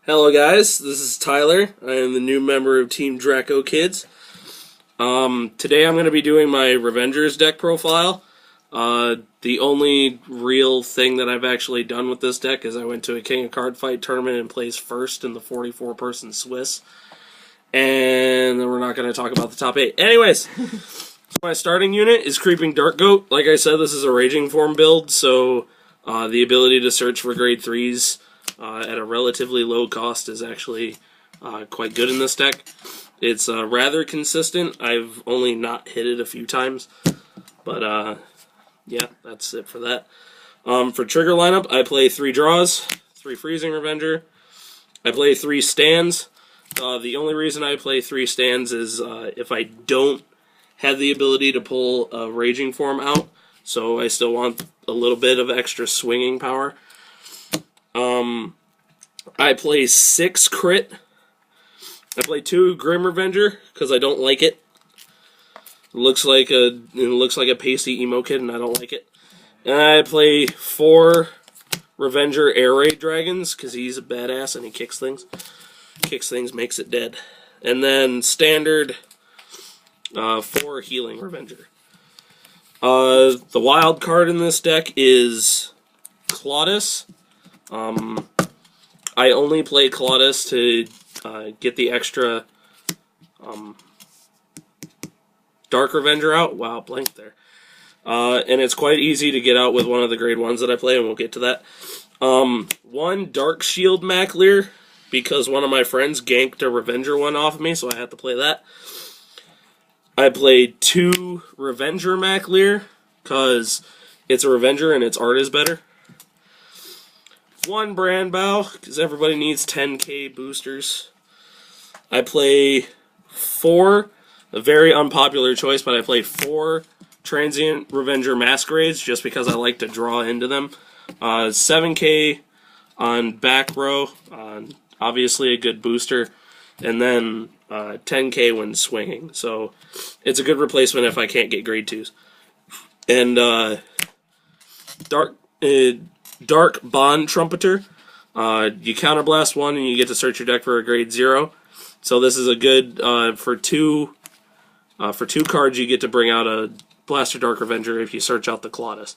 Hello guys, this is Tyler. I am the new member of Team Dracokids. Today I'm going to be doing my Revengers deck profile. The only real thing that I've actually done with this deck is I went to a King of Card Fight tournament and placed first in the 44-person Swiss. And we're not going to talk about the top 8. Anyways, my starting unit is Creeping Dark Goat. Like I said, this is a Raging Form build, so the ability to search for grade 3s at a relatively low cost is actually quite good in this deck. It's rather consistent. I've only not hit it a few times, but yeah, that's it for that. For trigger lineup, I play 3 draws, 3 Freezing Revenger. I play 3 stands. The only reason I play 3 stands is if I don't have the ability to pull a Raging Form out, so I still want a little bit of extra swinging power. I play 6 crit. I play 2 Grim Revenger because I don't like it. It looks like a pasty emo kid, and I don't like it. And I play 4 Revenger Air Raid Dragons because he's a badass and he kicks things. Kicks things, makes it dead. And then standard 4 Healing Revenger. The wild card in this deck is Claudas. I only play Claudas to get the extra Dark Revenger out. Wow, blank there. And it's quite easy to get out with one of the grade 1s that I play, and we'll get to that. 1 Dark Shield Maclear, because one of my friends ganked a Revenger one off of me, so I had to play that. I played 2 Revenger Maclear, because it's a Revenger and its art is better. 1 Branbau, because everybody needs 10k boosters. I play 4, a very unpopular choice, but I play 4 Transient Revenger Masquerades, just because I like to draw into them. 7k on back row, obviously a good booster, and then 10k when swinging. So it's a good replacement if I can't get grade 2s. And Dark Bond Trumpeter. You counterblast 1 and you get to search your deck for a grade 0. So this is a good for 2 cards you get to bring out a Blaster Dark Revenger if you search out the Claudas.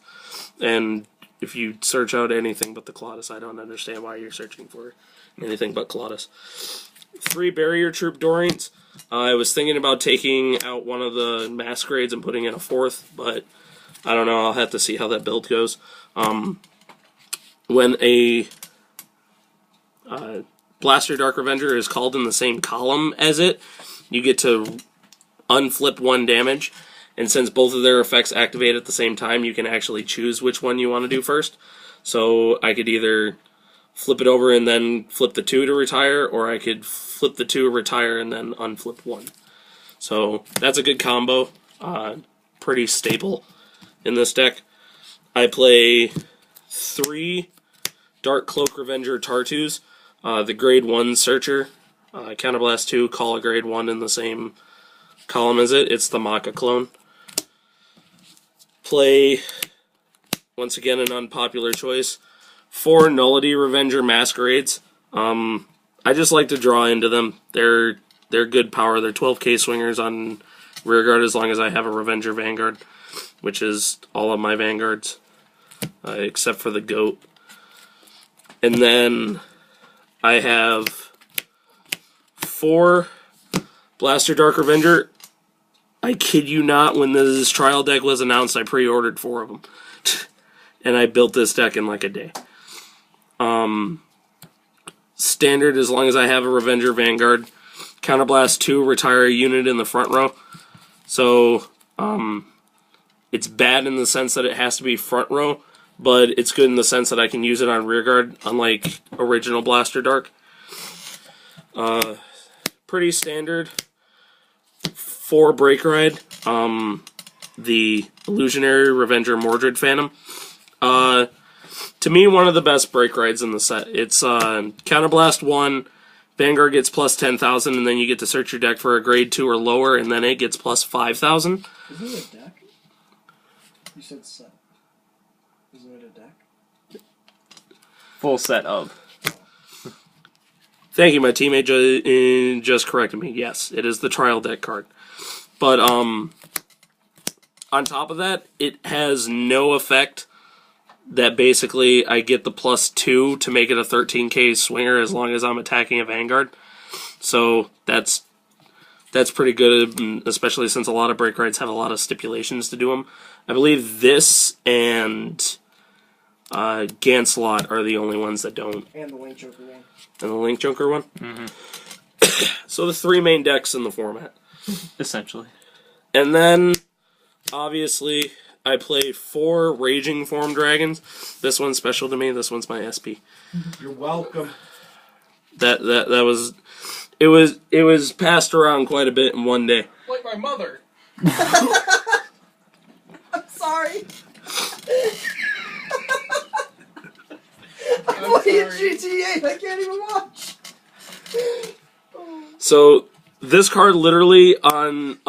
And if you search out anything but the Claudas, I don't understand why you're searching for anything but Claudas. 3 Barrier Troop Dorints. I was thinking about taking out one of the Masquerades and putting in a 4th, but I don't know. I'll have to see how that build goes. When a Blaster Dark Revenger is called in the same column as it, you get to unflip 1 damage, and since both of their effects activate at the same time, you can actually choose which one you want to do first. So I could either flip it over and then flip the 2 to retire, or I could flip the 2, retire, and then unflip 1. So that's a good combo. Pretty stable in this deck. I play 3 Dark Cloak Revenger Tartus, the grade 1 searcher. Counterblast 2, call a grade 1 in the same column as it. It's the Maka clone. Play, once again, an unpopular choice, 4 Nullity Revenger Masquerades. I just like to draw into them. They're good power. They're 12k swingers on rearguard as long as I have a Revenger Vanguard, which is all of my Vanguards, except for the Goat. And then I have 4 Blaster Dark Revenger. I kid you not, when this trial deck was announced, I pre-ordered 4 of them. And I built this deck in like a day. Standard, as long as I have a Revenger Vanguard. Counterblast 2, retire a unit in the front row. So, it's bad in the sense that it has to be front row, but it's good in the sense that I can use it on rearguard, unlike original Blaster Dark. Pretty standard. 4 Break Ride. The Illusionary Revenger Mordrid Phantom. To me, one of the best Break Rides in the set. It's Counterblast 1, Vanguard gets plus 10,000, and then you get to search your deck for a grade 2 or lower, and then it gets plus 5,000. Is it a deck? You said set. Is it a deck? Full set of. Thank you, my teammate just corrected me. Yes, it is the trial deck card. But on top of that, it has no effect. That basically I get the +2 to make it a 13k swinger as long as I'm attacking a Vanguard. So that's pretty good, especially since a lot of break rights have a lot of stipulations to do them. I believe this and Ganslot are the only ones that don't. And the Link Joker one. And the Link Joker one? Mm-hmm. So the 3 main decks in the format. Essentially. And then, obviously, I play 4 Raging Form Dragons. This one's special to me. This one's my SP. You're welcome. That was... It was passed around quite a bit in one day. Like my mother. I'm sorry. I'm I'm playing sorry. GTA. I can't even watch. So this card literally on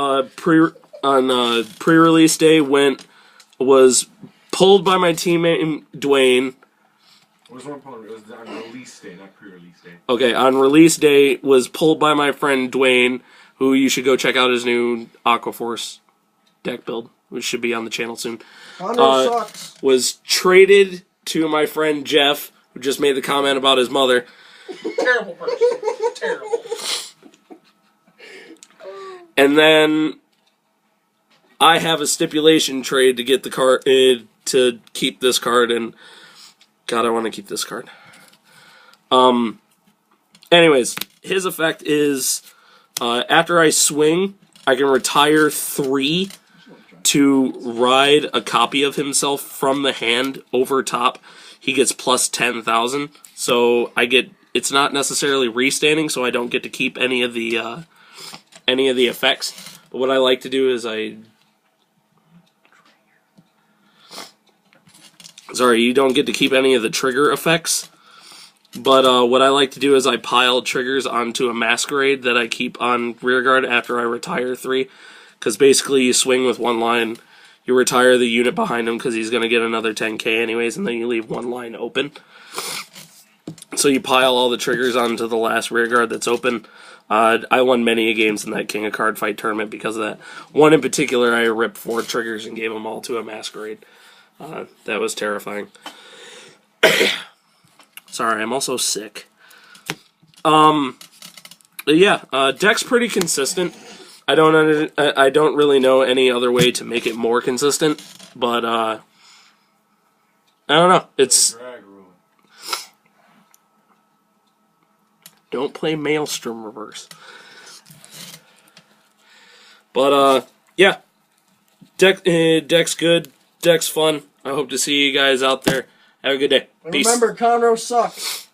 pre-release day was pulled by my teammate Dwayne. What was one opponent? It was on release day, not pre-release day. Okay, on release day was pulled by my friend Dwayne, who you should go check out his new Aquaforce deck build, which should be on the channel soon. Conroe sucks. Was traded to my friend Jeff, who just made the comment about his mother. Terrible person. Terrible. And then I have a stipulation trade to get the card to keep this card, and God, I want to keep this card. Anyways, his effect is after I swing, I can retire 3 to ride a copy of himself from the hand over top. He gets plus 10,000, so I get. It's not necessarily restanding, so I don't get to keep any of the effects. But what I like to do is Sorry, you don't get to keep any of the trigger effects. But what I like to do is I pile triggers onto a Masquerade that I keep on rearguard after I retire 3. Because basically you swing with 1 line, you retire the unit behind him because he's going to get another 10k anyways, and then you leave 1 line open. So you pile all the triggers onto the last rearguard that's open. I won many games in that King of Card Fight tournament because of that. One in particular, I ripped 4 triggers and gave them all to a Masquerade. That was terrifying. Sorry, I'm also sick. Yeah, deck's pretty consistent. I don't really know any other way to make it more consistent, but I don't know. It's don't play Maelstrom Reverse. But yeah, deck's good. Deck's fun. I hope to see you guys out there. Have a good day. And Peace. remember, Conroe sucks.